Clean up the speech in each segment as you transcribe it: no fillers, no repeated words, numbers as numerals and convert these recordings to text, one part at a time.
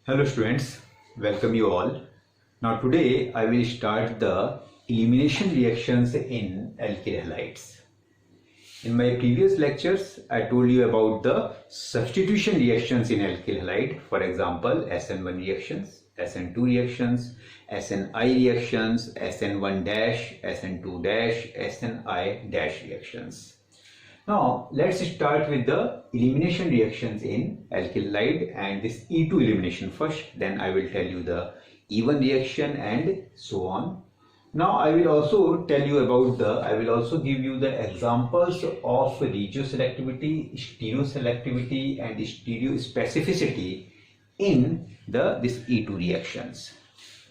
Hello students, welcome you all. Now today I will start the elimination reactions in alkyl halides. In my previous lectures I told you about the substitution reactions in alkyl halide, for example SN1 reactions, SN2 reactions, SNI reactions, SN1 dash, SN2 dash, SNI dash reactions. Now let's start with the elimination reactions in alkyl halide and this E2 elimination first, then I will tell you the E1 reaction and so on. Now I will also tell you about I will also give you the examples of regioselectivity, stereoselectivity and stereospecificity in this E2 reactions.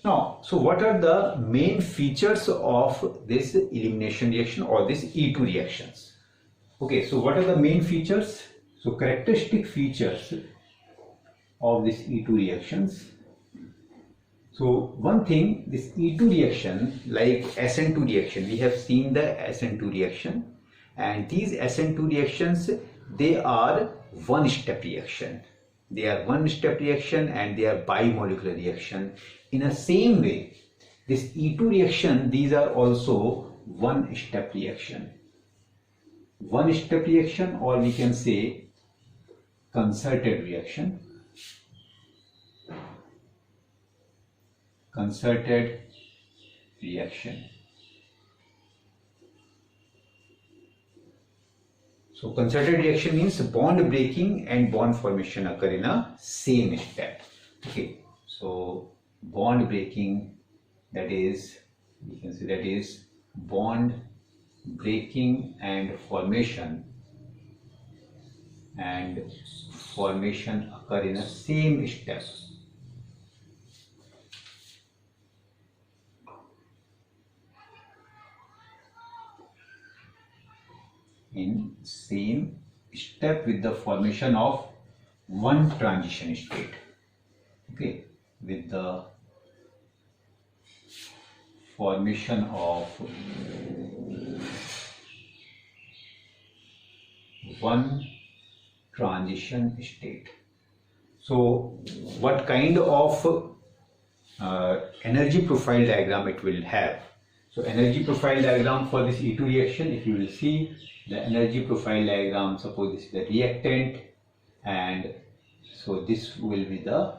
Now, so what are the main features of this elimination reaction or this E2 reactions? Okay, so what are the main features? So characteristic features of this E2 reactions. So one thing, this E2 reaction, like SN2 reaction, we have seen the SN2 reaction, and these SN2 reactions, they are one-step reaction. They are one-step reaction and they are bimolecular reaction. In the same way, this E2 reaction, these are also one-step reaction. One-step reaction, or we can say concerted reaction. Concerted reaction. So concerted reaction means bond breaking and bond formation occur in a same step. Okay, so bond breaking, that is, we can say that is bond breaking and formation occur in a same step. In same step with the formation of one transition state. Okay, with the formation of one transition state. So what kind of energy profile diagram it will have? So energy profile diagram for this E2 reaction, if you will see the energy profile diagram, suppose this is the reactant and so this will be the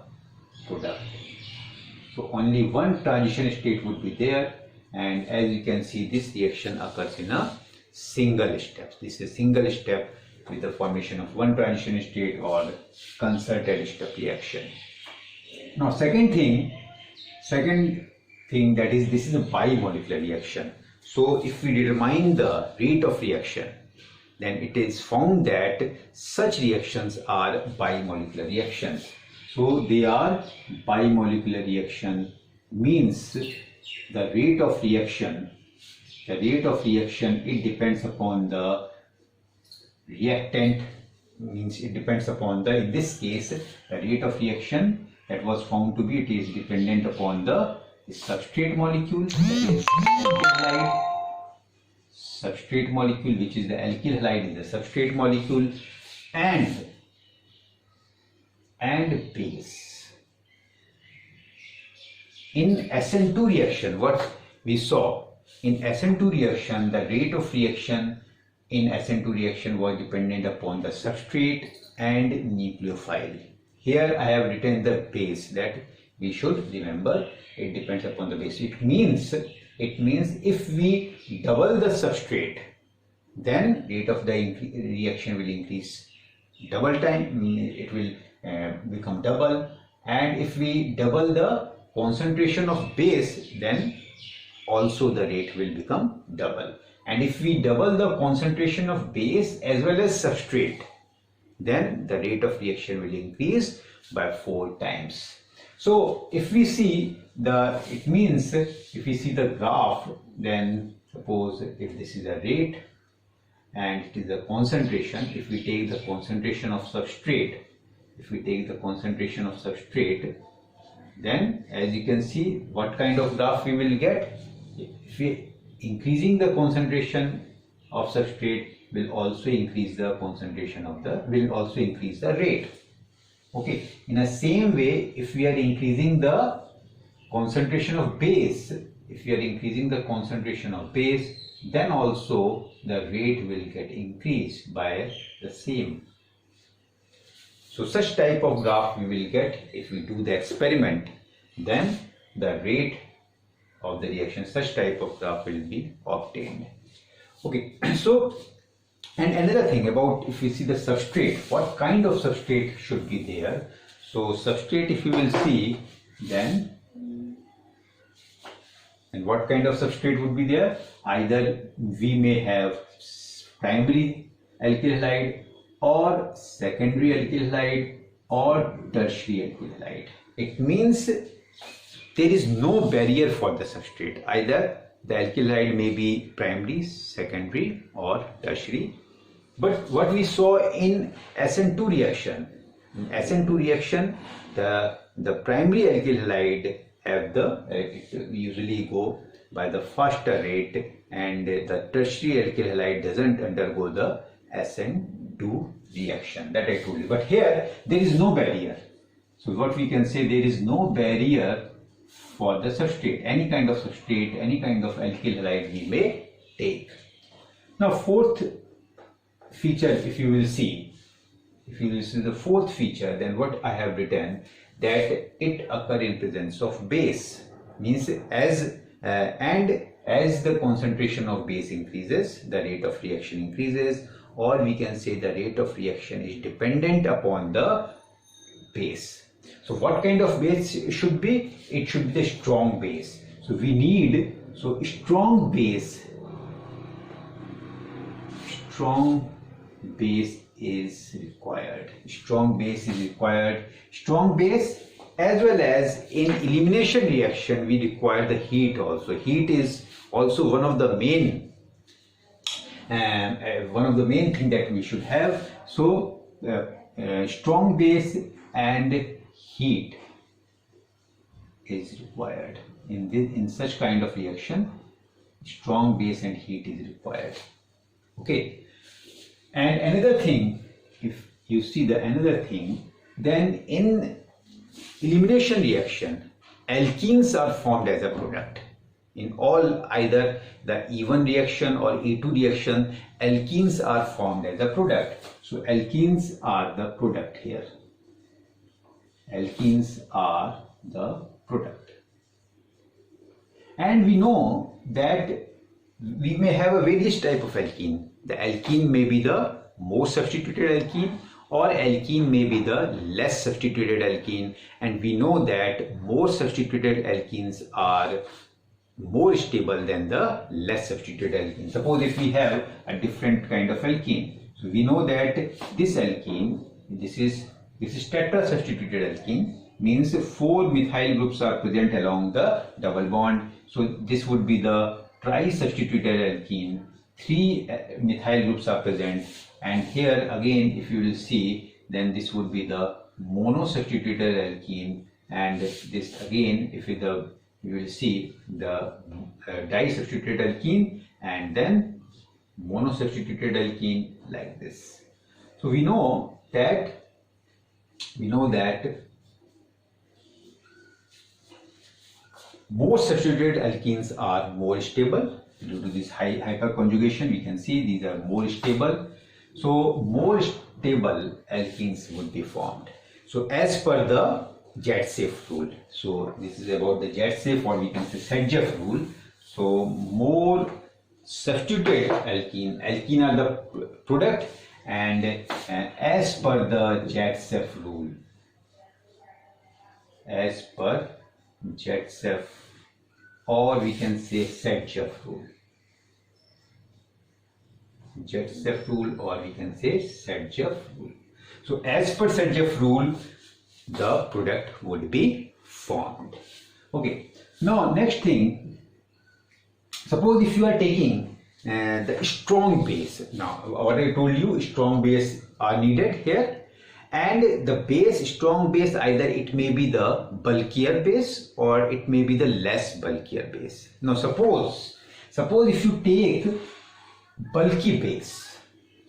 product. So only one transition state would be there, and as you can see this reaction occurs in a single step. This is a single step with the formation of one transition state or concerted step reaction. Now second thing that is, this is a bimolecular reaction. So if we determine the rate of reaction, then it is found that such reactions are bimolecular reactions. So they are bimolecular reaction means the rate of reaction, it depends upon the reactant, means it depends upon the, in this case, the rate of reaction that was found to be, it is dependent upon the substrate molecule, that is alkyl halide. Substrate molecule, which is the alkyl halide, is the substrate molecule, and base. In SN2 reaction, what we saw in SN2 reaction, the rate of reaction in SN2 reaction was dependent upon the substrate and nucleophile. Here I have written the base, that we should remember it depends upon the base. It means if we double the substrate, then rate of the reaction will increase double time, it will become double, and if we double the concentration of base, then also the rate will become double. And if we double the concentration of base as well as substrate, then the rate of reaction will increase by 4 times. So if we see if we see the graph, then suppose if this is a rate and it is a concentration, if we take the concentration of substrate, then as you can see what kind of graph we will get. If we increasing the concentration of substrate will also increase the concentration of will also increase the rate. Okay, in the same way, if we are increasing the concentration of base, then also the rate will get increased by the same. So such type of graph we will get if we do the experiment, then the rate of the reaction, such type of graph will be obtained. Okay, so and another thing about, if we see the substrate, what kind of substrate should be there. So substrate, if you will see, then, and what kind of substrate would be there? Either we may have primary alkyl halide or secondary alkyl halide or tertiary alkyl halide. It means there is no barrier for the substrate. Either the alkyl halide may be primary, secondary or tertiary. But what we saw in SN2 reaction, the primary alkyl halide have usually go by the faster rate, and the tertiary alkyl halide doesn't undergo the SN2 reaction, that I told you. But here there is no barrier. So what we can say, there is no barrier for the substrate. Any kind of substrate, any kind of alkyl halide we may take. Now fourth feature, if you will see the fourth feature, then what I have written, that it occur in presence of base, means as the concentration of base increases, the rate of reaction increases, or we can say the rate of reaction is dependent upon the base. So what kind of base it should be? It should be the strong base. So we need, so strong base is required. Strong base as well as in elimination reaction we require the heat also. Heat is also one of the main thing that we should have. So strong base and heat is required in such kind of reaction. Strong base and heat is required. Okay. And another thing, if you see then in elimination reaction, alkenes are formed as a product. In all, either the E1 reaction or E2 reaction, alkenes are formed as a product. So alkenes are the product here. Alkenes are the product. And we know that we may have a various type of alkene. The alkene may be the more substituted alkene, or alkene may be the less substituted alkene, and we know that more substituted alkenes are more stable than the less substituted alkene. Suppose if we have a different kind of alkene, so we know that this alkene, this is tetra substituted alkene, means 4 methyl groups are present along the double bond. So this would be the tri-substituted alkene. 3 methyl groups are present, and here again if you will see, then this would be the mono-substituted alkene, and this again if you will see the di-substituted alkene, and then mono-substituted alkene, like this. So we know that more substituted alkenes are more stable. Due to this hyperconjugation, we can see these are more stable. So more stable alkenes would be formed. So as per the Jatsev rule, so this is about the Jatsev, or we can say Sedgwick rule. So more substituted alkene are the product, and as per the Jatsev rule, or we can say Sedgwick rule. Jatsev rule, or we can say Sedgwick rule. So as per Sedgwick rule, the product would be formed. Okay. Now next thing, suppose if you are taking the strong base. Now what I told you, strong base are needed here. And the strong base, either it may be the bulkier base or it may be the less bulkier base. Now suppose if you take bulky base.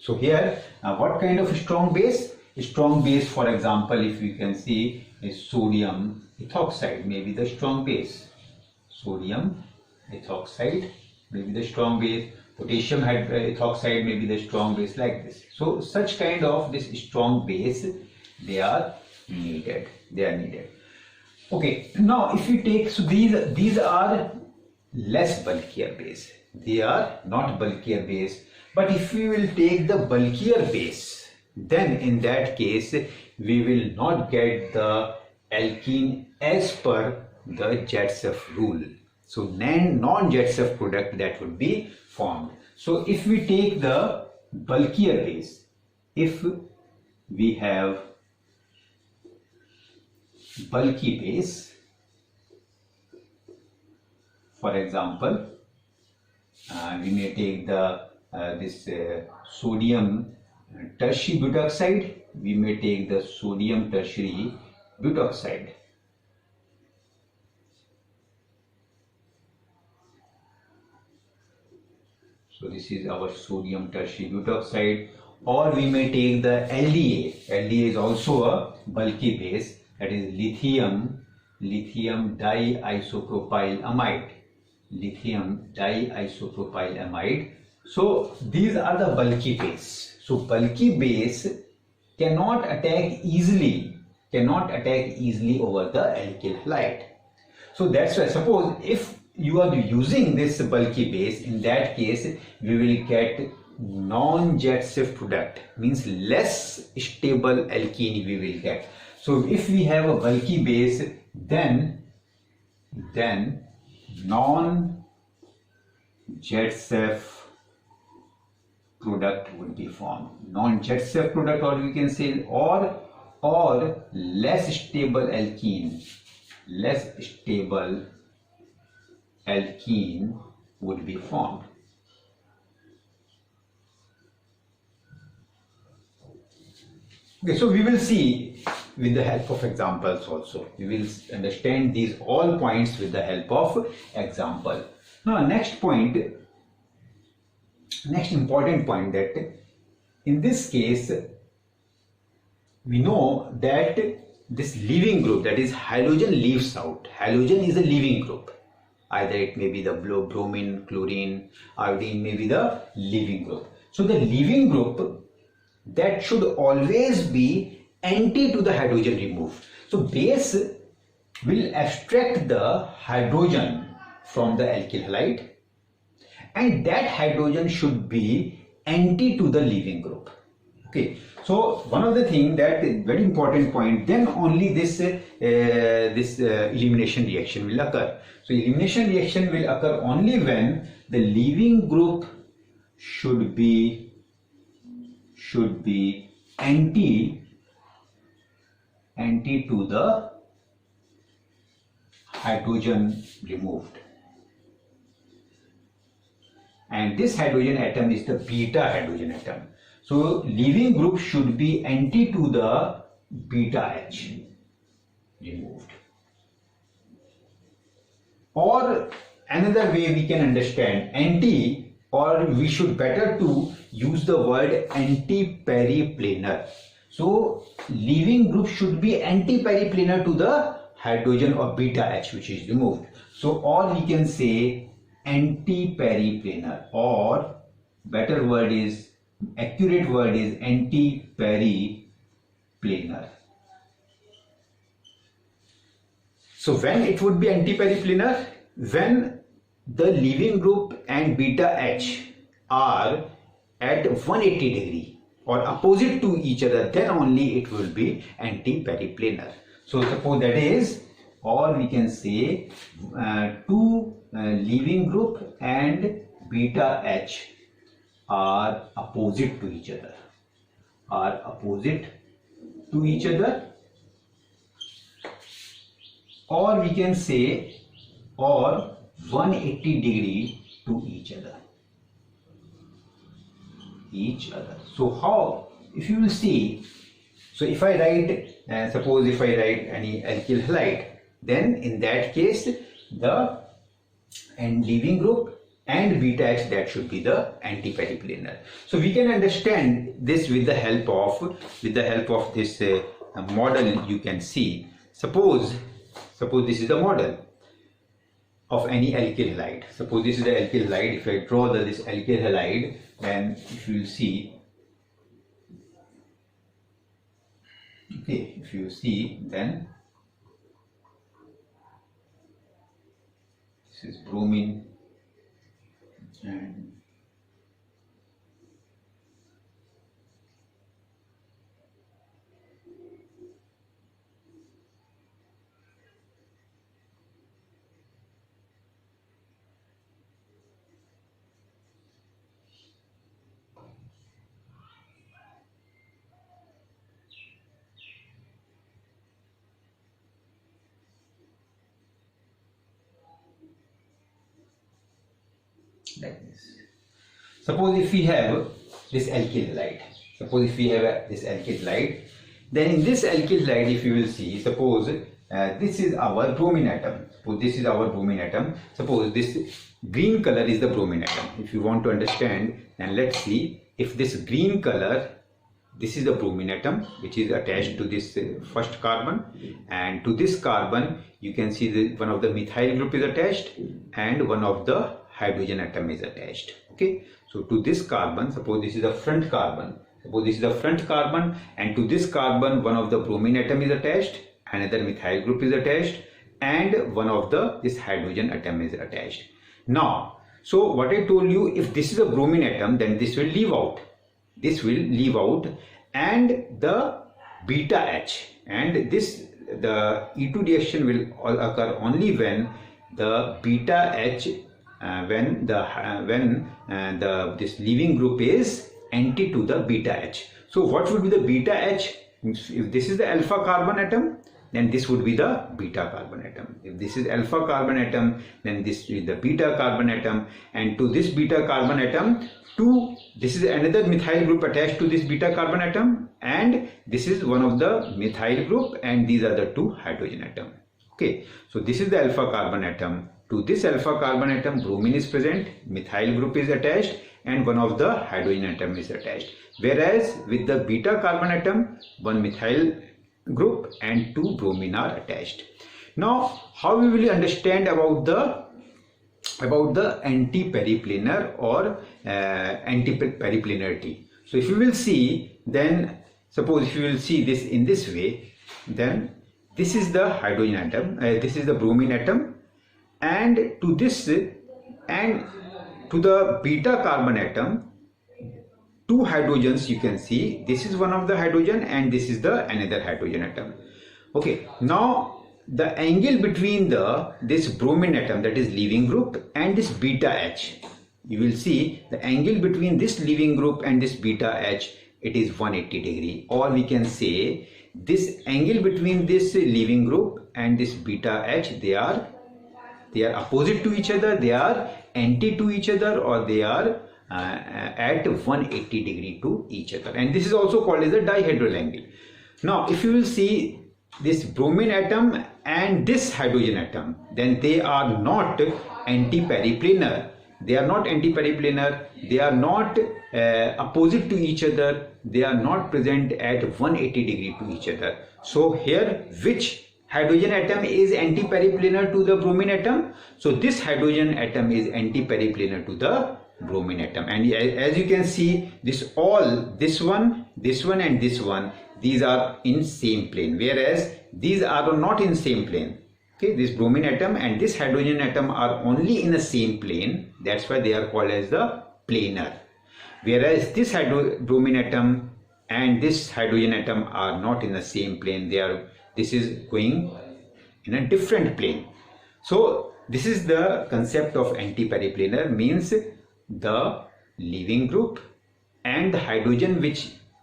So here, what kind of strong base? strong base, for example, if we can see is sodium ethoxide, maybe the strong base. Sodium ethoxide may be the strong base. Potassium ethoxide may be the strong base, like this. So such kind of this strong base, they are needed. Okay, now if you take, so these are less bulkier base. They are not bulkier base. But if we will take the bulkier base, then in that case we will not get the alkene as per the Jetsef rule. So non-Jetsef product that would be formed. So if we take the bulkier base, if we have bulky base, for example, we may take the sodium tertiary butoxide, we may take the sodium tertiary butoxide. So this is our sodium tertiary butoxide, or we may take the LDA. LDA is also a bulky base, that is lithium diisopropyl amide. Lithium diisopropyl amide. So these are the bulky base. So bulky base cannot attack easily over the alkyl halide. So that's why, suppose if you are using this bulky base, in that case we will get non-Jetsef product, means less stable alkene we will get. So if we have a bulky base, then non-Jetsef product would be formed. Non-Jetsef product, or we can say, or less stable alkene. Would be formed. Okay, so we will see with the help of examples also. We will understand these all points with the help of example. Now, next important point, that in this case we know that this leaving group, that is halogen, leaves out. Halogen is a leaving group. Either it may be the bromine, chlorine, iodine may be the leaving group. So the leaving group, that should always be anti to the hydrogen removed. So base will abstract the hydrogen from the alkyl halide, and that hydrogen should be anti to the leaving group. Okay, so one of the thing that is very important point, then only this elimination reaction will occur. So elimination reaction will occur only when the leaving group should be anti to the hydrogen removed, and this hydrogen atom is the beta hydrogen atom. So leaving group should be anti to the beta H removed. Or another way we can understand anti, or we should better to use the word anti-periplanar. So leaving group should be anti-periplanar to the hydrogen or beta H which is removed. So or we can say anti-periplanar, or better word is, accurate word is anti-periplanar. So when it would be anti-periplanar, when the leaving group and beta H are at 180 degree or opposite to each other, then only it will be anti-periplanar. So suppose that is, or we can say two leaving group and beta H are opposite to each other, or we can say, or 180 degree to each other. So how, if you will see, so if I write, suppose if I write any alkyl halide, then in that case the leaving group and beta H, that should be the anti-periplanar. So we can understand this with the help of this model. You can see, suppose this is the model of any alkyl halide. Suppose this is the alkyl halide. If I draw this alkyl halide, then if you will see, okay, if you see, then this is bromine and like this. Suppose if we have this alkyl halide, then in this alkyl halide, if you will see, suppose this is our bromine atom. Suppose this green color is the bromine atom. If you want to understand, then let's see, if this green color, this is the bromine atom which is attached to this first carbon, and to this carbon you can see that one of the methyl group is attached and one of the hydrogen atom is attached. Okay, so to this carbon, suppose this is the front carbon, and to this carbon one of the bromine atom is attached, another methyl group is attached, and one of this hydrogen atom is attached. Now, so what I told you, if this is a bromine atom, then this will leave out, and the beta H, and this, the E2 reaction will occur only when the beta H this leaving group is anti to the beta H. So what would be the beta H? If this is the alpha carbon atom, then this would be the beta carbon atom. If this is alpha carbon atom, then this is the beta carbon atom, and to this beta carbon atom, this is another methyl group attached to this beta carbon atom, and this is one of the methyl group, and these are the two hydrogen atom. Okay, so this is the alpha carbon atom. To this alpha carbon atom, bromine is present, methyl group is attached, and one of the hydrogen atom is attached. Whereas with the beta carbon atom, one methyl group and two bromine are attached. Now, how we will understand about the anti-periplanar or anti-periplanarity? So if you will see, then suppose if you will see this in this way, then this is the hydrogen atom, this is the bromine atom, and to this and to the beta carbon atom, two hydrogens you can see. This is one of the hydrogen and this is the another hydrogen atom. Okay, now the angle between this bromine atom, that is leaving group, and this beta H, you will see the angle between this leaving group and this beta H, it is 180 degree, or we can say this angle between this leaving group and this beta H, they are opposite to each other, they are anti to each other, or they are at 180 degree to each other, and this is also called as the dihedral angle. Now if you will see this bromine atom and this hydrogen atom, then they are not anti-periplanar, they are not opposite to each other, they are not present at 180 degree to each other. So here, which hydrogen atom is anti-periplanar to the bromine atom? So this hydrogen atom is anti-periplanar to the bromine atom, and as you can see, this one, and this one, these are in same plane, whereas these are not in same plane. Okay, this bromine atom and this hydrogen atom are only in the same plane, that's why they are called as the planar, whereas this bromine atom and this hydrogen atom are not in the same plane, this is going in a different plane. So this is the concept of anti-periplanar, means the leaving group and the hydrogen,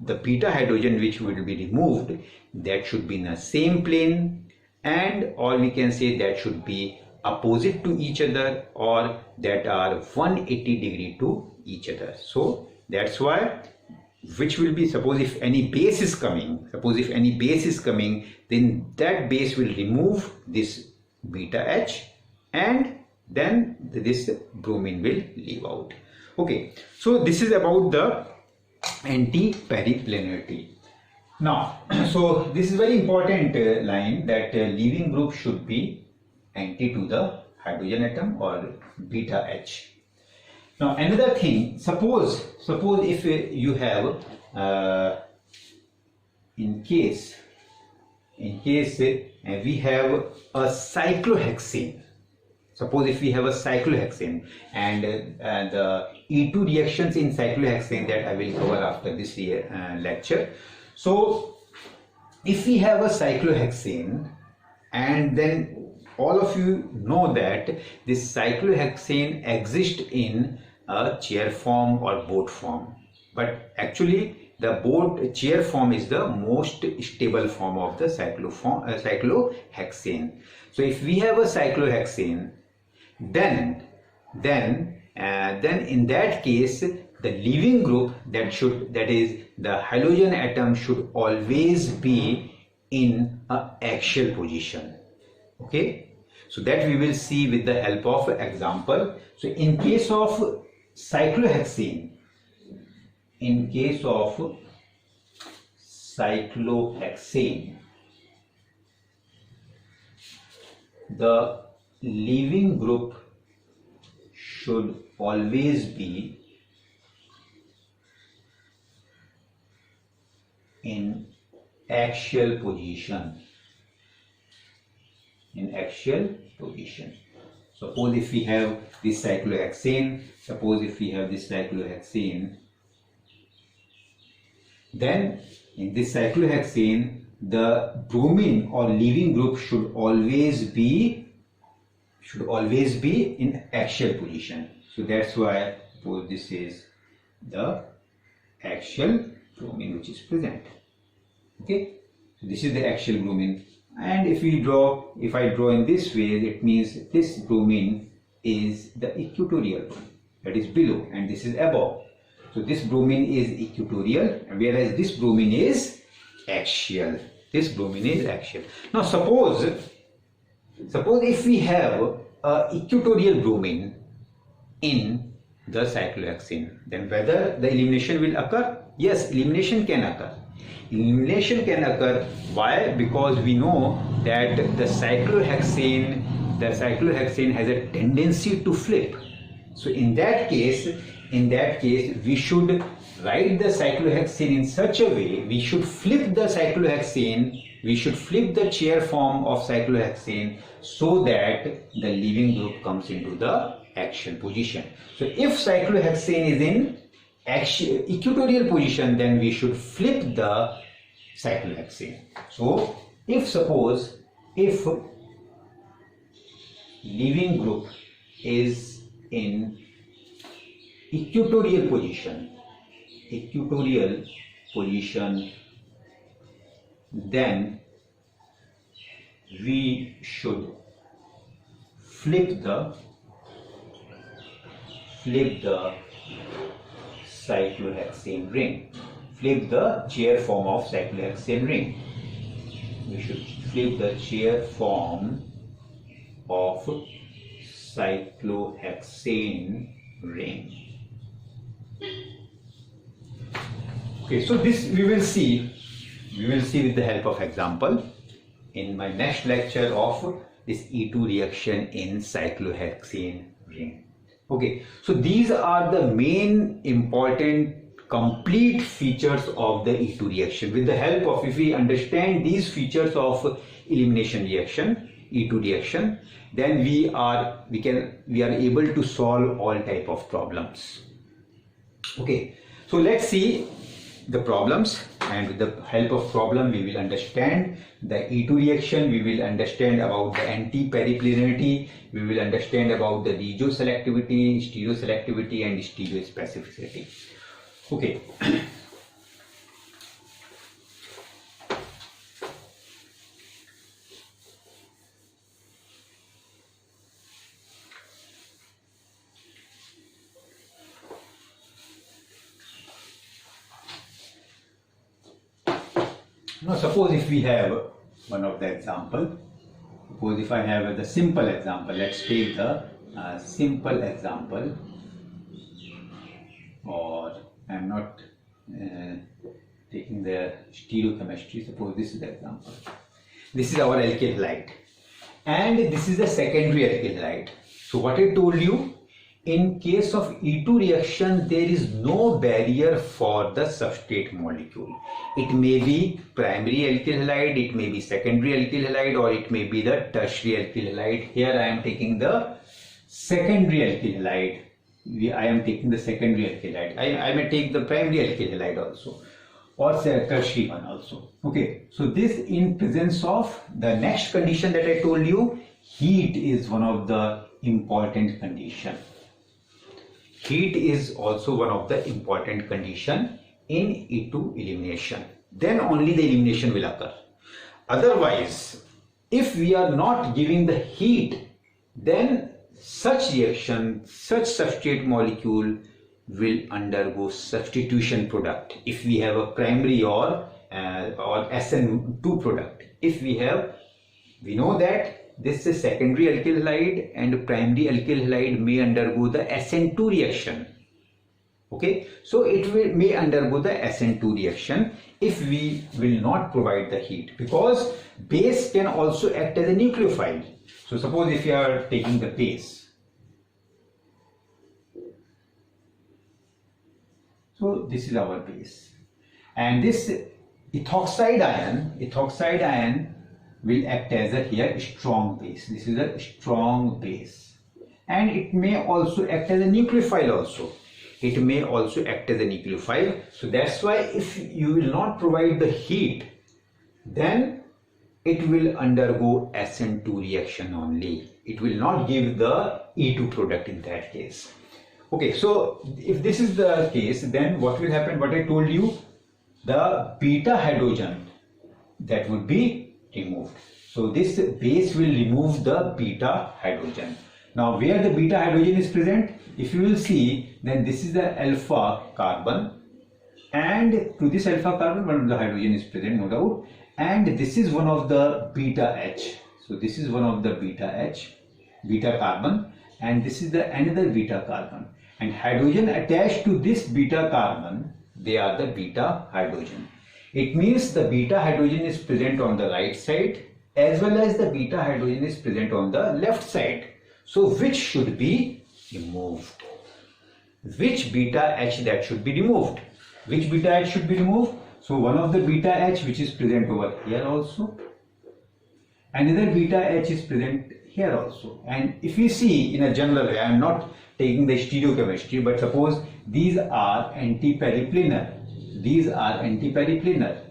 the beta hydrogen which will be removed, that should be in the same plane, and or we can say that should be opposite to each other, or that are 180 degree to each other. So that's why, which will be, suppose if any base is coming, then that base will remove this beta H and then this bromine will leave out. Okay, so this is about the anti-periplenarity. Now, so this is very important line that leaving group should be anti to the hydrogen atom or beta H. Now another thing, suppose if you have in case we have a cyclohexane. Suppose if we have a cyclohexane and the E2 reactions in cyclohexane that I will cover after this lecture. So if we have a cyclohexane, and then all of you know that this cyclohexane exists in a chair form or boat form, but actually the boat chair form is the most stable form of the cyclohexane. So if we have a cyclohexane, then in that case the leaving group that is the halogen atom should always be in a axial position. Okay, so that we will see with the help of example. So in case of cyclohexane, the leaving group should always be in axial position. Suppose if we have this cyclohexane, then in this cyclohexane the bromine or leaving group should always be in axial position. So that's why suppose this is the axial bromine which is present. Okay, so this is the axial bromine, and if I draw in this way, it means this bromine is the equatorial one, that is below, and this is above. So this bromine is equatorial, whereas this bromine is axial. Now suppose if we have a equatorial bromine in the cyclohexane, then whether the elimination will occur? Yes, elimination can occur. Why? Because we know that the cyclohexane has a tendency to flip. So in that case we should write the cyclohexane in such a way, we should flip the chair form of cyclohexane so that the leaving group comes into the axial position. So if cyclohexane is in equatorial position, then we should flip the cyclohexane. So if leaving group is in equatorial position, then we should flip the cyclohexane ring, flip the chair form of cyclohexane ring. We should flip the chair form of cyclohexane ring. Okay, so this we will see with the help of example in my next lecture of this E2 reaction in cyclohexane ring. Okay, so these are the main important complete features of the E2 reaction. With the help of, if we understand these features of elimination reaction, E2 reaction, then we are able to solve all type of problems. Okay, so let's see the problems, and with the help of problem we will understand the E2 reaction, we will understand about the anti-periplenarity, we will understand about the regioselectivity, stereoselectivity and stereospecificity. Okay. Now suppose if we have one of the example, suppose if I have the simple example, let's take the a simple example, or I am not taking the stereochemistry. Suppose this is the example. This is our alkyl halide, and this is the secondary alkyl halide. So what I told you, in case of E2 reaction, there is no barrier for the substrate molecule. It may be primary alkyl halide, it may be secondary alkyl halide, or it may be the tertiary alkyl halide. Here I am taking the secondary alkyl halide. I am taking the secondary alkyl halide. I may take the primary alkyl halide also, or tertiary one also. Okay, so this in presence of the next condition that I told you, heat is one of the important condition. Heat is also one of the important condition in E2 elimination. Then only the elimination will occur. Otherwise, if we are not giving the heat, then such reaction, such substrate molecule will undergo substitution product. If we have a primary or SN2 product, if we know that this is secondary alkyl halide and primary alkyl halide may undergo the SN2 reaction. Okay, so it may undergo the SN2 reaction if we will not provide the heat, because base can also act as a nucleophile. So suppose if you are taking the base, so this is our base, and this ethoxide ion will act as a here strong base. This is a strong base, and it may also act as a nucleophile also. It may also act as a nucleophile. So that's why if you will not provide the heat, then it will undergo SN2 reaction only. It will not give the E2 product in that case. Okay, so if this is the case, then what will happen? What I told you, the beta hydrogen that would be removed. So this base will remove the beta hydrogen. Now where the beta hydrogen is present, if you will see, then this is the alpha carbon, and to this alpha carbon one of the hydrogen is present, no doubt, and this is one of the beta H. So this is one of the beta H, beta carbon, and this is the another beta carbon, and hydrogen attached to this beta carbon, they are the beta hydrogen. It means the beta hydrogen is present on the right side as well as the beta hydrogen is present on the left side. So which should be removed? Which beta H that should be removed? Which beta H should be removed? So one of the beta H which is present over here also, another beta H is present here also. And if you see in a general way, I am not taking the stereochemistry, but suppose these are anti-periplanar. These are anti-periplanar,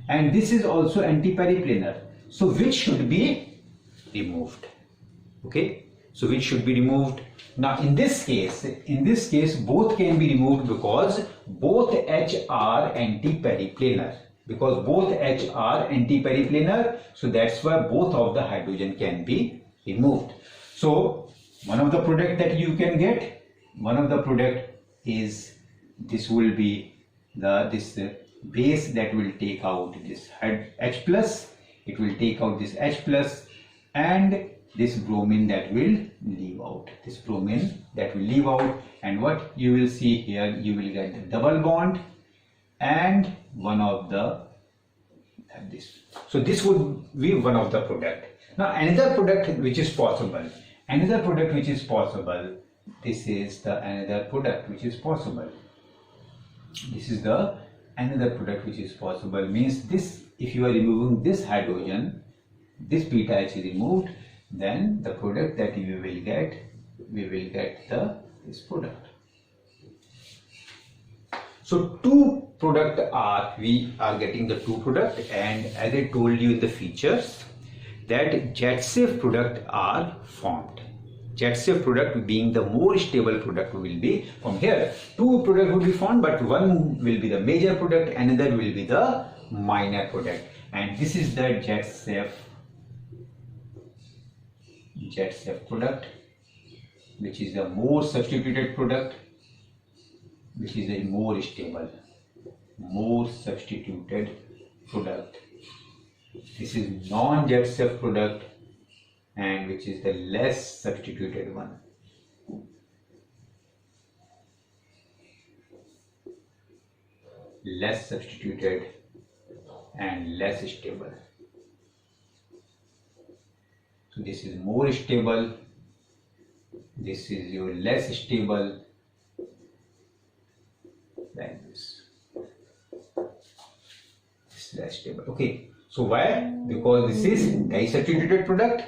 and this is also anti-periplanar. So which should be removed? Okay, so which should be removed? Now in this case both can be removed, because both H are anti-periplanar. Because both H are anti-periplanar, so that's why both of the hydrogen can be removed. So one of the product that you can get, one of the product is this will be this base that will take out this H plus, it will take out this H plus, and this bromine that will leave out, this bromine that will leave out, and what you will see here, you will get the double bond and one of the this. So this would be one of the product. Now another product which is possible, this is the another product which is possible. This is the another product which is possible, means this, if you are removing this hydrogen, this beta H is removed, then the product that we will get this product. So two product we are getting the two product, and as I told you in the features that jet safe product are formed. Jet safe product being the more stable product will be from here. Two product will be formed, but one will be the major product, another will be the minor product, and this is the jet safe product, which is the more substituted product, which is a more stable, more substituted product. This is non-jet safe product, and which is the less substituted one. less substituted and less stable. So this is more stable, this is your less stable, like this. This is less stable. Okay. So why? Because this is disubstituted product.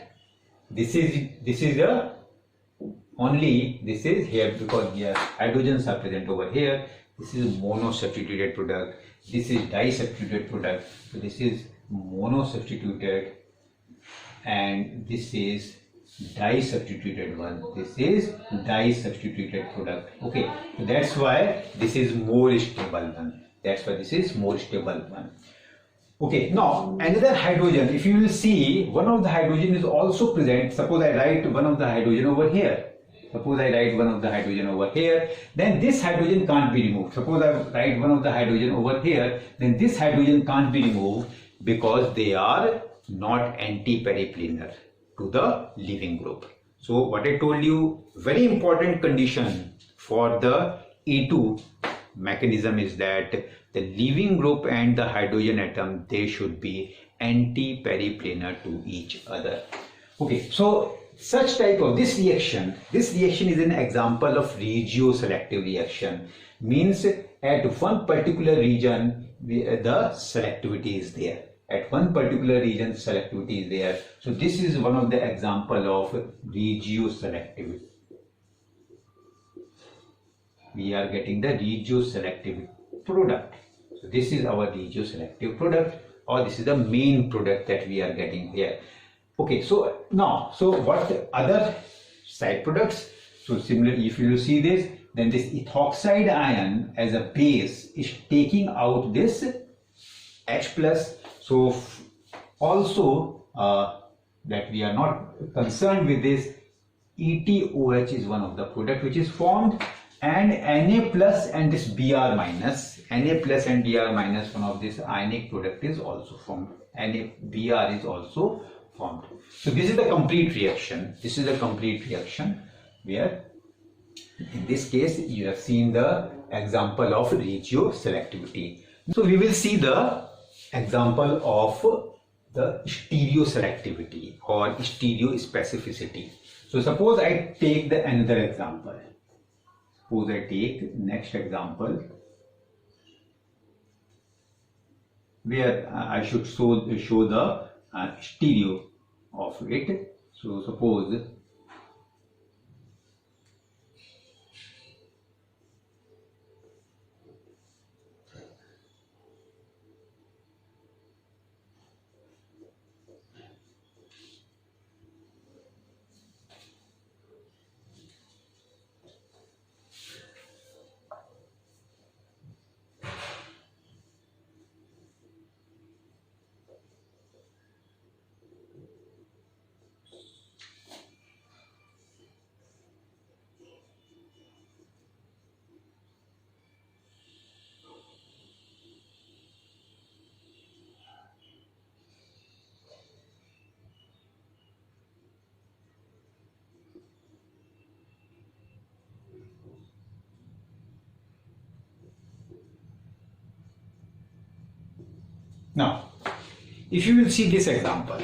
This is the only, this is here because here hydrogens are present over here. This is monosubstituted product. This is disubstituted product. So this is monosubstituted and this is disubstituted one. This is disubstituted product. Okay, so that's why this is more stable one. That's why this is more stable one. Okay, now another hydrogen, if you will see, one of the hydrogen is also present. Suppose I write one of the hydrogen over here. Suppose I write one of the hydrogen over here, then this hydrogen can't be removed. Suppose I write one of the hydrogen over here, then this hydrogen can't be removed because they are not anti-periplanar to the leaving group. So what I told you, very important condition for the E2 mechanism is that the leaving group and the hydrogen atom, they should be anti-periplanar to each other. Okay, so such type of this reaction is an example of regioselective reaction. Means at one particular region the selectivity is there. At one particular region selectivity is there. So this is one of the example of regioselectivity. We are getting the regioselective product. So this is our regioselective product, or this is the main product that we are getting here. Okay, so now, so what other side products? So similarly, if you see this, then this ethoxide ion as a base is taking out this H plus. So also that we are not concerned with this, ETOH is one of the product which is formed, and Na plus and this Br minus, Na plus and Br minus, one of this ionic product is also formed. Br is also formed. So this is the complete reaction. This is the complete reaction where in this case you have seen the example of regioselectivity. So we will see the example of the stereoselectivity or stereospecificity. So suppose I take the another example. Suppose I take next example where I should show the stereo of it. So suppose now, if you will see this example,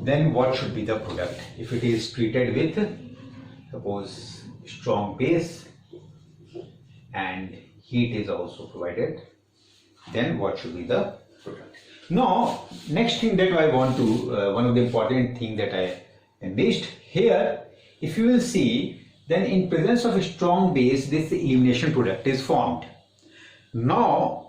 then what should be the product? If it is treated with, suppose, strong base and heat is also provided, then what should be the product? Now, next thing that I want to, one of the important thing that I missed here, if you will see, then in presence of a strong base, this elimination product is formed. Now,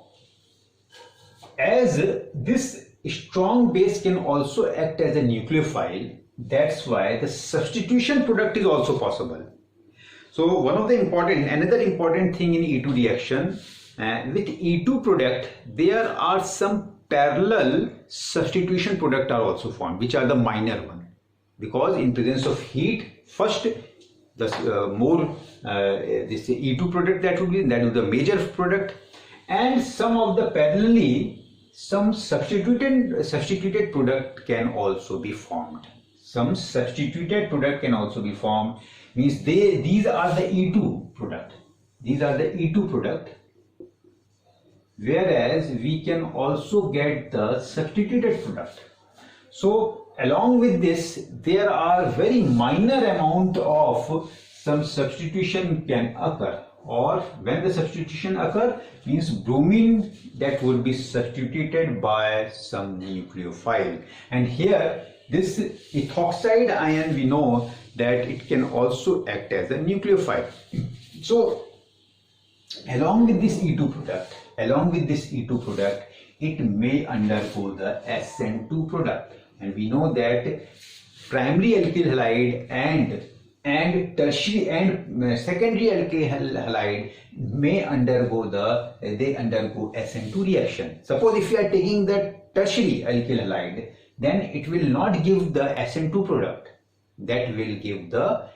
as this strong base can also act as a nucleophile, that's why the substitution product is also possible. So one of the another important thing in E2 reaction, with E2 product, there are some parallel substitution product are also formed, which are the minor one, because in presence of heat, first the this E2 product that would be the major product, and some of the parallelly some substituted product can also be formed. Some substituted product can also be formed, means these are the E2 product. These are the E2 product, whereas we can also get the substituted product. So along with this, there are very minor amount of some substitution can occur, or when the substitution occur means bromine that would be substituted by some nucleophile. And here this ethoxide ion, we know that it can also act as a nucleophile. So along with this E2 product, it may undergo the SN2 product. And we know that primary alkyl halide and tertiary and secondary alkyl halide may undergo SN2 reaction. Suppose if you are taking the tertiary alkyl halide, then it will not give the SN2 product. That will give the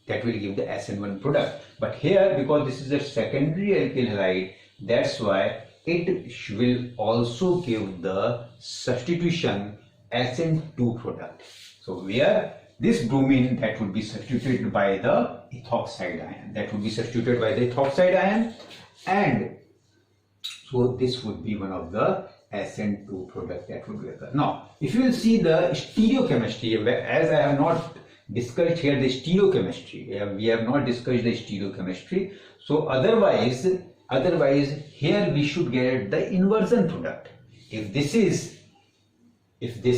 SN1 product. But here, because this is a secondary alkyl halide, that's why it will also give the substitution SN2 product. So where this bromine that would be substituted by the ethoxide ion, and so this would be one of the SN2 product that would be occur. Now, if you will see the stereochemistry, as I have not discussed here the stereochemistry, we have not discussed the stereochemistry. So otherwise here we should get the inversion product. If this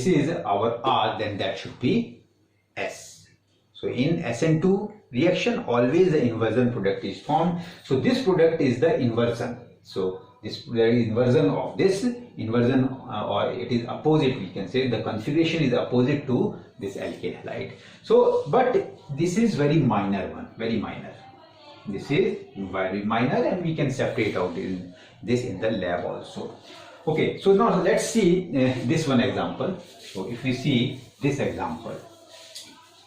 is our R, then that should be S. So in SN2 reaction, always the inversion product is formed. So this product is the inversion. So there is inversion of this or it is opposite, we can say the configuration is opposite to this alkyl halide. So but this is very minor one, this is very minor, and we can separate out this in the lab also. Okay, so now let's see this one example. So if we see this example,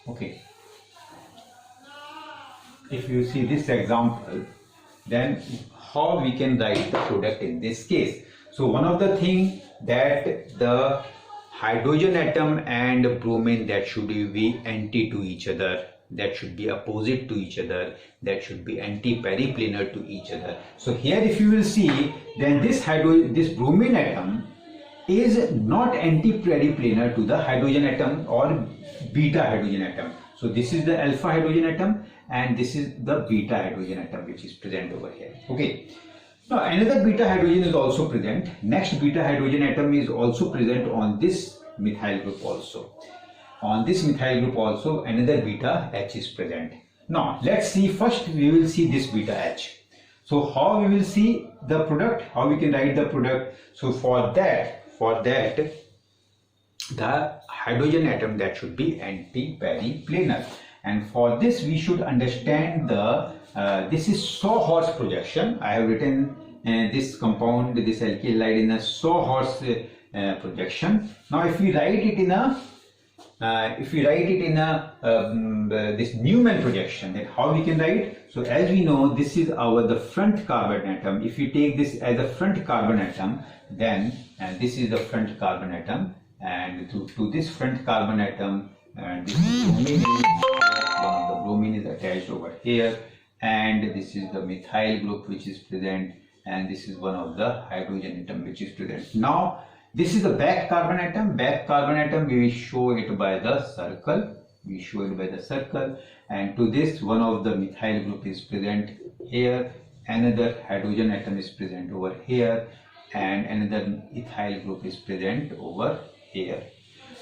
okay, if you see this example, then how we can write the product in this case. So one of the things that the hydrogen atom and bromine that should be anti to each other, that should be opposite to each other, that should be anti-periplanar to each other. So here if you will see, then this bromine atom is not anti-periplanar to the hydrogen atom or beta hydrogen atom. So this is the alpha hydrogen atom and this is the beta hydrogen atom which is present over here. Okay. Now another beta hydrogen is also present. Next beta hydrogen atom is also present on this methyl group also. On this methyl group also another beta H is present. Now let's see, first we will see this beta H. So how we will see the product, how we can write the product. So for that the hydrogen atom that should be anti-periplanar, and for this we should understand the this is Sawhorse projection. I have written this compound, this alkyl halide, in a Sawhorse projection. Now if we write it in a this Newman projection, then how we can write? So as we know, this is the front carbon atom. If you take this as a front carbon atom, then this is the front carbon atom, and to this front carbon atom, this bromine one of the bromine is attached over here, and this is the methyl group which is present, and this is one of the hydrogen atom which is present. Now this is the back carbon atom. Back carbon atom we will show it by the circle. And to this one of the methyl group is present here. Another hydrogen atom is present over here, and another ethyl group is present over here.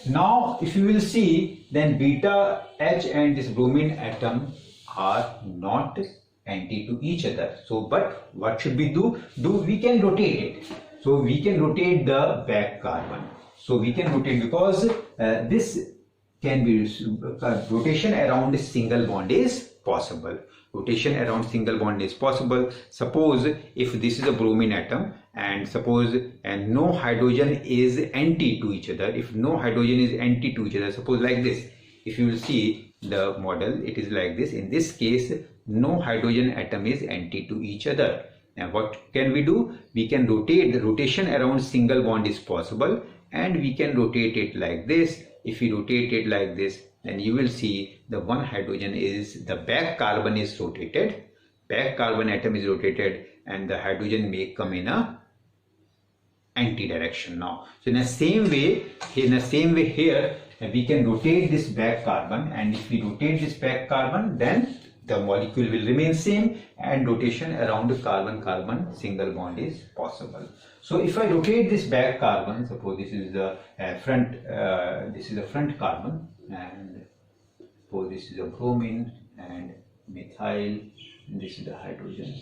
Now if you will see, then beta H and this bromine atom are not anti to each other. So but what should we do? We can rotate it. So we can rotate the back carbon. So we can rotate, because this can be rotation around a single bond is possible. Suppose if this is a bromine atom, and suppose no hydrogen is anti to each other. If no hydrogen is anti to each other, suppose like this. If you will see the model, it is like this. In this case, no hydrogen atom is anti to each other. Now what can we do? We can rotate. The rotation around single bond is possible, and we can rotate it like this. If we rotate it like this, then you will see the one hydrogen is, the back carbon is rotated, back carbon atom is rotated, and the hydrogen may come in a anti-direction now. So in the same way here, we can rotate this back carbon, and if we rotate this back carbon, then the molecule will remain same, and rotation around the carbon-carbon single bond is possible. So if I rotate this back carbon, suppose this is the front carbon, and suppose this is a bromine and methyl, and this is the hydrogen.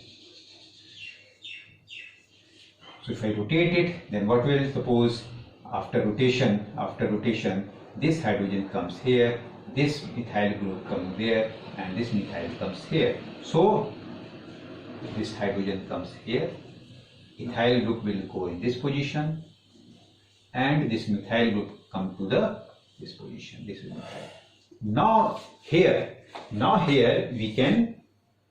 So if I rotate it, then what will, suppose after rotation, this hydrogen comes here, this methyl group comes there, and this methyl comes here. So this hydrogen comes here, ethyl group will go in this position, and this methyl group come to this position. This is methyl. Now here we can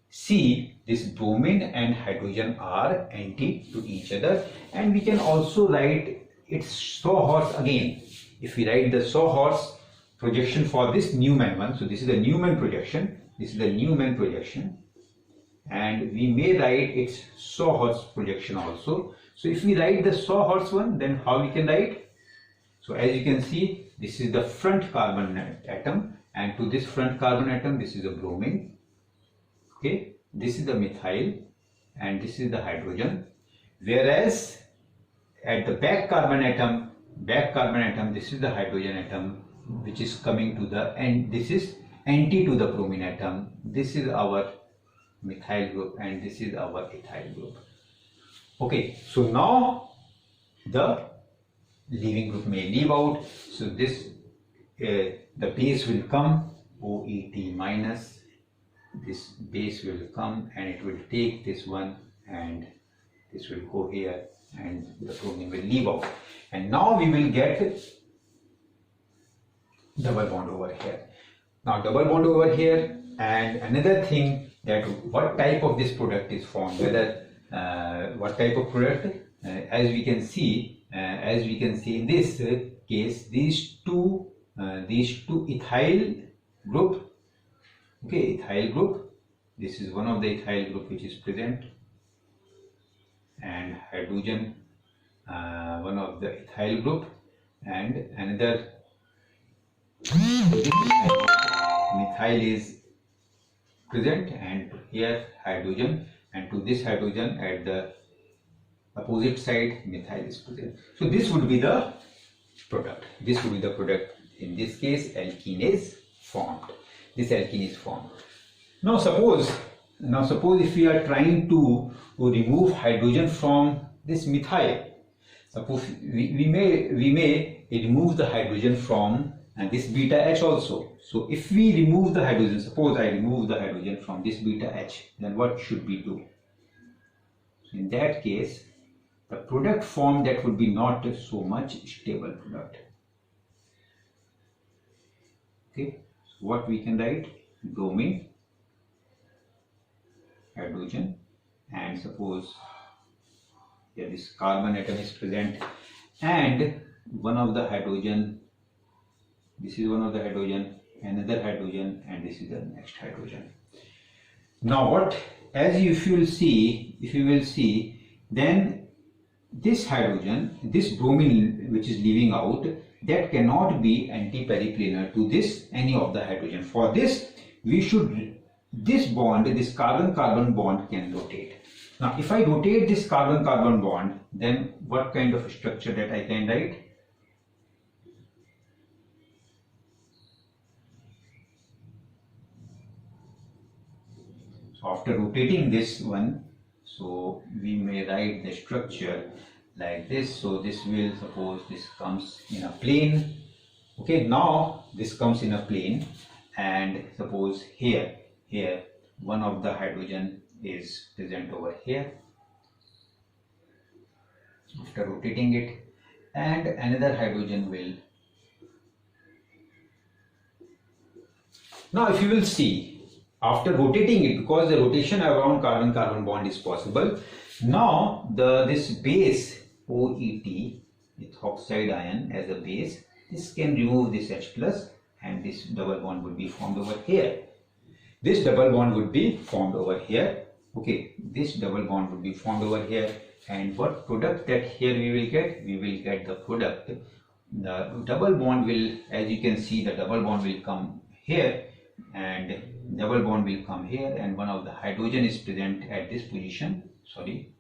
see this bromine and hydrogen are anti to each other, and we can also write its sawhorse again. If we write the sawhorse projection for this Newman one, so this is the Newman projection, and we may write its sawhorse projection also. So if we write the sawhorse one, then how we can write? So as you can see, this is the front carbon atom, and to this front carbon atom, this is a bromine. Okay, this is the methyl, and this is the hydrogen. Whereas at the back carbon atom, this is the hydrogen atom, which is coming to the end. This is anti to the bromine atom. This is our methyl group, and this is our ethyl group. Okay, so now the leaving group may leave out. So this the base will come, OET minus. This base will come, and it will take this one, and this will go here, and the bromine will leave out. And now we will get double bond over here. Now double bond over here, and another thing, that what type of this product is formed, whether what type of product, as we can see in this case, these two ethyl group. Okay, ethyl group, this is one of the ethyl group which is present, and hydrogen, one of the ethyl group, and another methyl is present, and here hydrogen, and to this hydrogen at the opposite side methyl is present. So this would be the product. In this case, alkene is formed. This alkene is formed. Now suppose if we are trying to remove hydrogen from this methyl, suppose we may remove the hydrogen from this beta H also. So if we remove the hydrogen, suppose I remove the hydrogen from this beta H, then what should we do? So in that case, the product formed, that would be not so much stable product. Okay. What we can write? Bromine, hydrogen, and suppose this carbon atom is present, and one of the hydrogen, this is one of the hydrogen, another hydrogen, and this is the next hydrogen. Now what, if you will see, then this hydrogen, this bromine which is leaving out, that cannot be anti-periplanar to this any of the hydrogen. For this, this bond, this carbon-carbon bond can rotate. Now if I rotate this carbon-carbon bond, then what kind of structure that I can write? So after rotating this one, so we may write the structure like this. So this will, suppose this comes in a plane. Okay, now this comes in a plane, and suppose here one of the hydrogen is present over here after rotating it, and another hydrogen will. Now if you will see, after rotating it, because the rotation around carbon-carbon bond is possible, now this base OET, ethoxide ion as a base, this can remove this H plus, and this double bond would be formed over here. This double bond would be formed over here. Okay, this double bond would be formed over here, and what product that here we will get? We will get the product. The double bond will, as you can see, the double bond will come here and double bond will come here, and one of the hydrogen is present at this position. Sorry,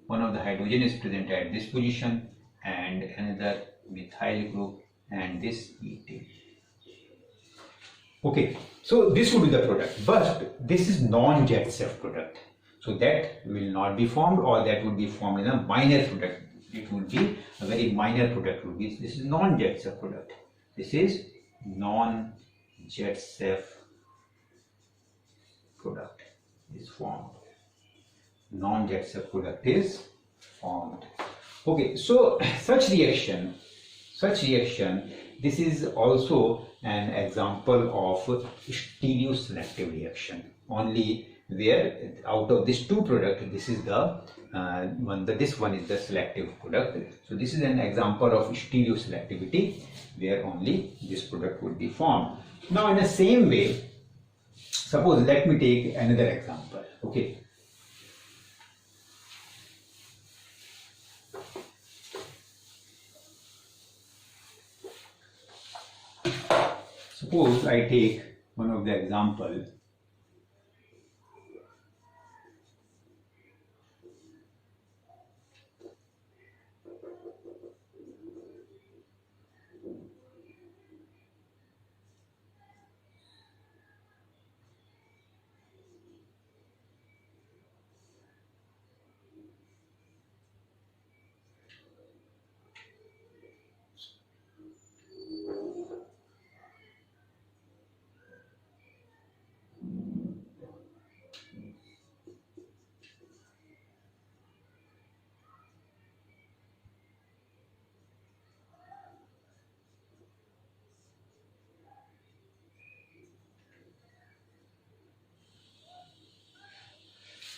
one of the hydrogen is present at this position and another methyl group and this ethyl. Okay, so this would be the product, but this is non-jet-safe product. So that will not be formed, or that would be formed in a minor product. It would be a very minor product. This is non-jet-safe product. This is non-jet-safe product is formed. Non-jet-safe product is formed. Okay, so such reaction, this is also an example of stereoselective reaction. Only where out of these two products, this is the this one is the selective product. So this is an example of stereoselectivity where only this product would be formed. Now in the same way, suppose let me take another example. Okay. Suppose I take one of the example.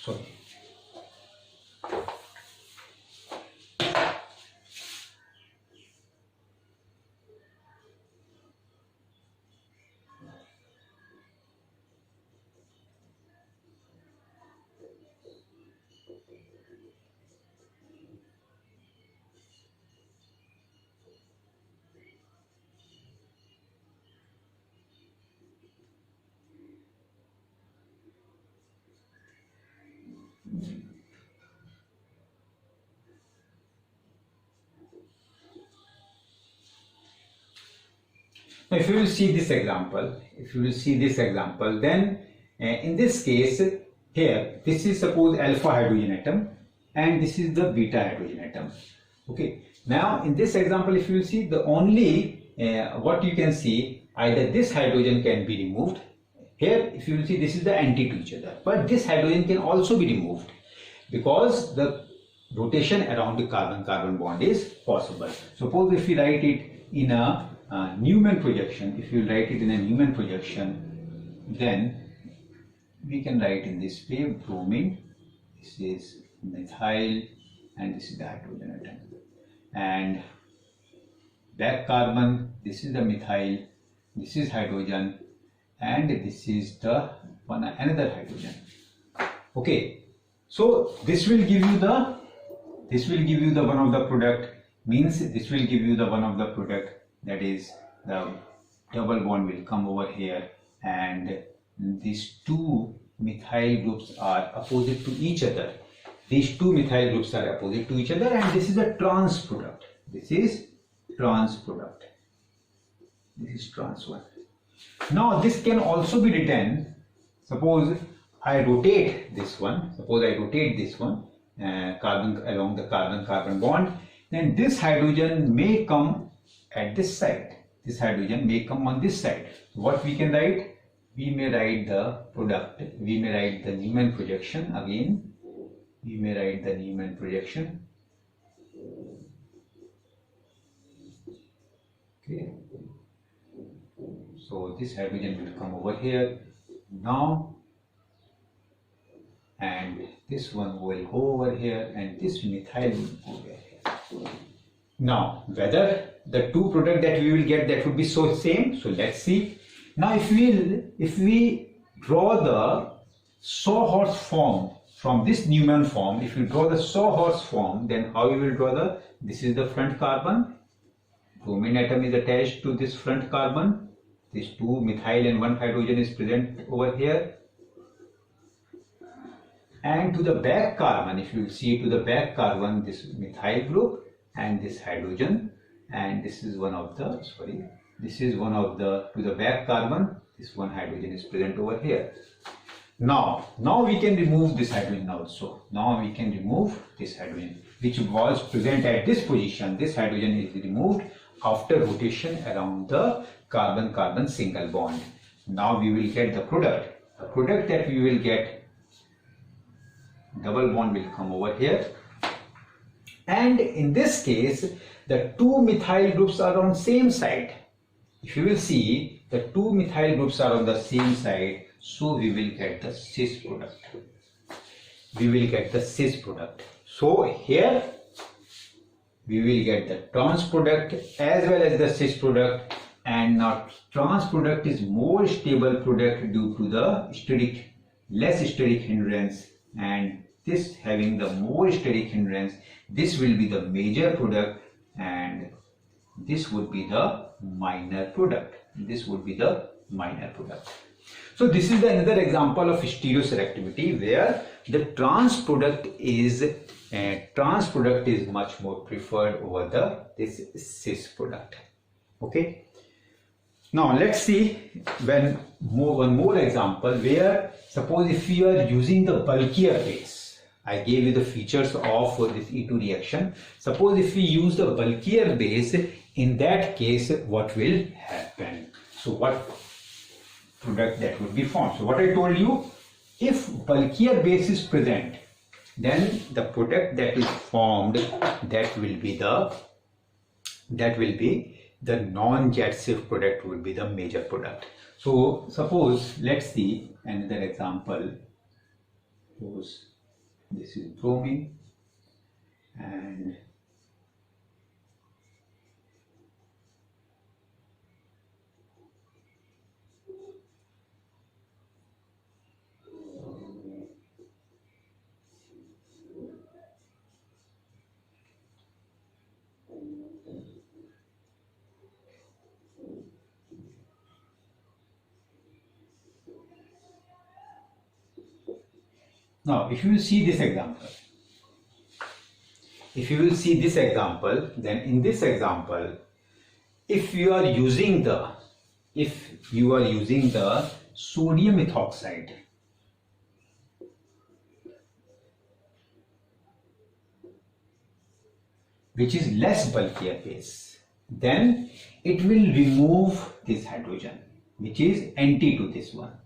Sorry. Now, if you will see this example, then in this case, here, this is suppose alpha hydrogen atom and this is the beta hydrogen atom. Okay. Now, in this example, if you will see, the only what you can see, either this hydrogen can be removed. Here, if you will see, this is the anti to each other, but this hydrogen can also be removed because the rotation around the carbon-carbon bond is possible. Suppose if we write it in a Newman projection, then we can write in this way: bromine, this is methyl, and this is the hydrogen atom, and back carbon, this is the methyl, this is hydrogen, and this is the another hydrogen. Okay, so this will give you the one of the product, means this will give you the one of the product, that is the double bond will come over here and these two methyl groups are opposite to each other. And this is a trans product. This is trans one. Now this can also be written, suppose I rotate this one, carbon along the carbon-carbon bond, then this hydrogen may come at this side. This hydrogen may come on this side. What we can write? We may write the product. We may write the Newman projection again. Okay. So this hydrogen will come over here now, and this one will go over here, and this methyl will go over here. Now, whether the two product that we will get, that would be so same. So let's see. Now, if we draw the sawhorse form from this Newman form, if you draw the sawhorse form, then how you will draw the, this is the front carbon, bromine atom is attached to this front carbon, these two methyl and one hydrogen is present over here, and to the back carbon, if you see to the back carbon, this methyl group and this hydrogen, and this is one of the, this is one of the, to the back carbon, this one hydrogen is present over here. Now we can remove this hydrogen also. Now we can remove this hydrogen which was present at this position. This hydrogen is removed after rotation around the carbon-carbon single bond. Now we will get the product. The product that we will get, double bond will come over here. And in this case, the two methyl groups are on same side. If you will see, the two methyl groups are on the same side. So we will get the cis product. We will get the cis product. So here we will get the trans product as well as the cis product, and now trans product is more stable product due to the less steric hindrance, and this having the more steric hindrance, this will be the major product and this would be the minor product. This would be the minor product. So this is another example of stereoselectivity where the trans product is much more preferred over this cis product. Okay. Now let's see one more example where, suppose if you are using the bulkier base. I gave you the features of this E2 reaction. Suppose if we use the bulkier base, in that case what will happen? So what product that would be formed? So what I told you, if bulkier base is present, then the product that is formed, that will be the non-jet-safe product, will be the major product. So suppose, let's see another example. Suppose this is bromine and now if you will see this example, then in this example, if you are using the sodium ethoxide, which is less bulkier base, then it will remove this hydrogen, which is anti to this one.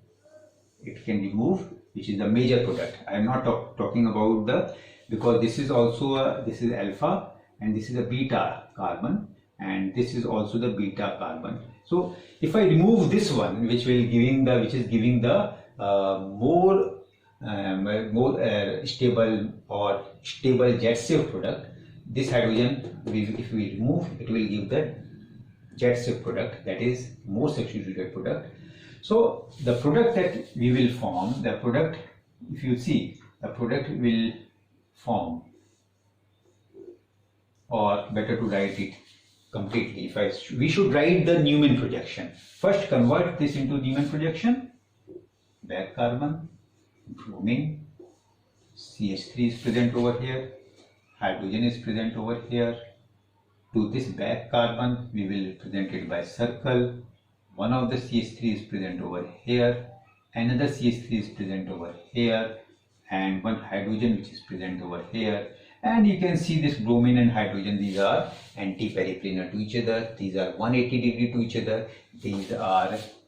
It can remove, which is the major product. I am not talking about because this is also this is alpha and this is a beta carbon and this is also the beta carbon. So if I remove this one, which is giving the more stable or stable jet-safe product, this hydrogen, if we remove, it will give the jet-safe product, that is more substituted product. So the product that we will form, the product, if you see, the product will form, or better to write it completely. We should write the Newman projection. First convert this into Newman projection. Back carbon, bromine, CH3 is present over here, hydrogen is present over here. To this back carbon, we will represent it by circle. One of the CH3 is present over here, another CH3 is present over here, and one hydrogen which is present over here. And you can see this bromine and hydrogen, these are anti-periplanar to each other, these are 180 degree to each other,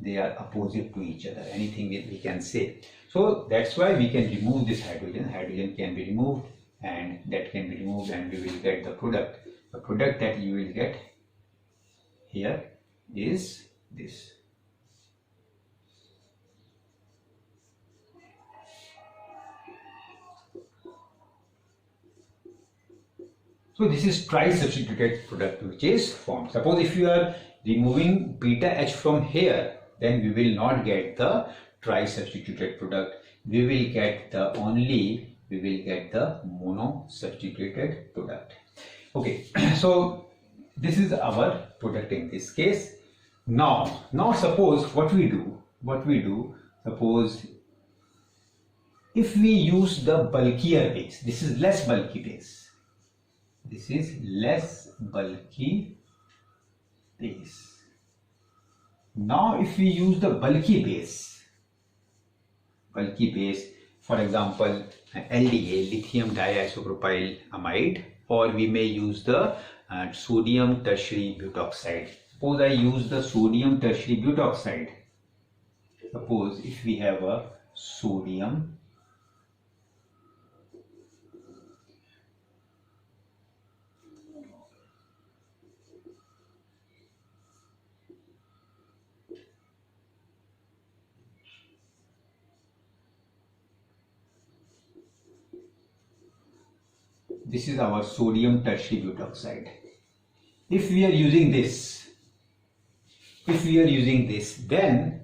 they are opposite to each other, anything we can say. So that's why we can remove this hydrogen can be removed, and that can be removed, and we will get the product. The product that you will get here is this. So this is tri-substituted product which is formed. Suppose if you are removing beta H from here, then we will not get the tri-substituted product. We will get the only we will get the mono-substituted product. Okay, so this is our product in this case. Now suppose what we do, suppose if we use the bulkier base, this is less bulky base. This is less bulky base. Now if we use the bulky base, for example LDA, lithium diisopropyl amide, or we may use the sodium tertiary butoxide. Suppose I use the sodium tertiary butoxide. Suppose if we have a sodium this is our sodium tertiary butoxide. If we are using this, then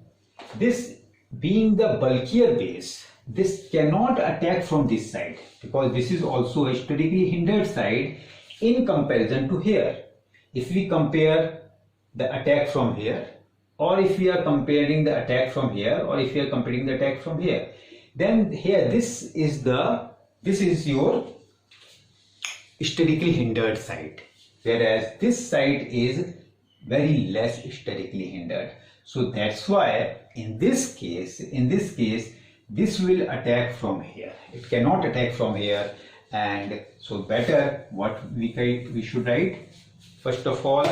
this being the bulkier base, this cannot attack from this side, because this is also a sterically hindered side in comparison to here. If we compare the attack from here, or if we are comparing the attack from here, or if we are comparing the attack from here, then here this is your sterically hindered side, whereas this side is very less sterically hindered. So that's why in this case this will attack from here. It cannot attack from here, and so better what we should write. First of all,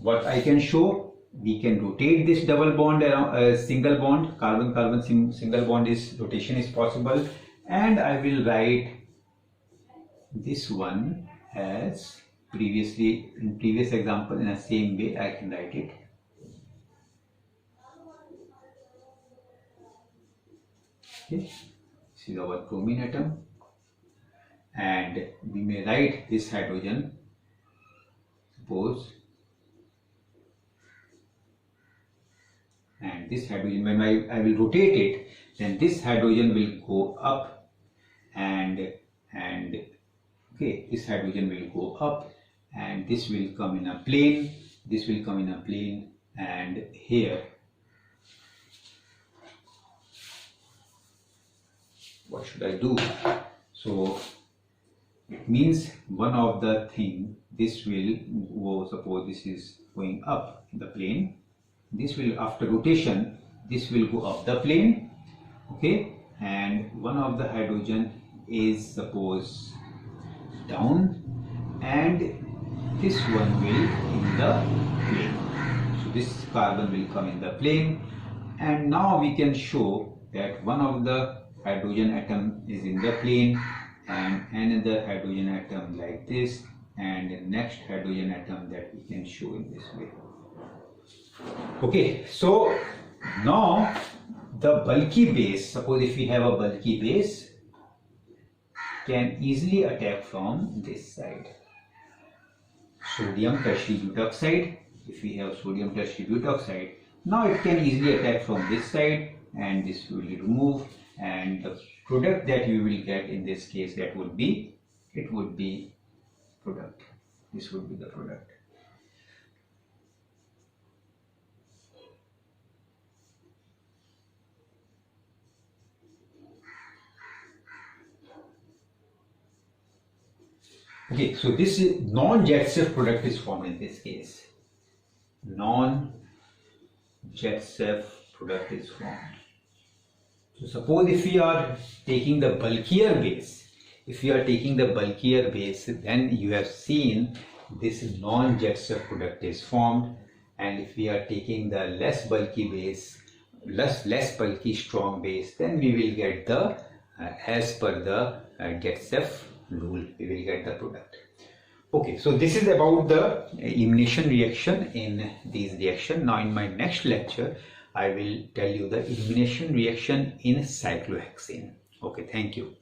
what I can show, we can rotate this double bond around a single bond, carbon single bond rotation is possible, and I will write this one as in previous example in the same way I can write it. Okay, this is our bromine atom, and we may write this hydrogen, suppose, and this hydrogen, when I will rotate it, then this hydrogen will go up, and okay, this hydrogen will go up, and this will come in a plane, and here what should I do? So it means one of the thing, this will go, suppose this is going up in the plane, this will, after rotation, this will go up the plane, okay, and one of the hydrogen is suppose down, and this one will in the plane. So this carbon will come in the plane, and now we can show that one of the hydrogen atom is in the plane, and another hydrogen atom like this, and the next hydrogen atom that we can show in this way. Okay, so now the bulky base, suppose if we have a bulky base, can easily attack from this side. Sodium tertiary butoxide, if we have sodium tertiary butoxide, now it can easily attack from this side, and this will be removed, and the product that we will get in this case, that would be, it would be product. This would be the product. Okay, so this is non-jet safe product is formed in this case. Non-jet safe product is formed. So suppose if we are taking the bulkier base, then you have seen this non-jet safe product is formed, and if we are taking the less bulky base, less bulky strong base, then we will get the as per the jet safe rule, we will get the product. Okay, so this is about the elimination reaction in these reactions. Now in my next lecture, I will tell you the elimination reaction in cyclohexane. Okay, thank you.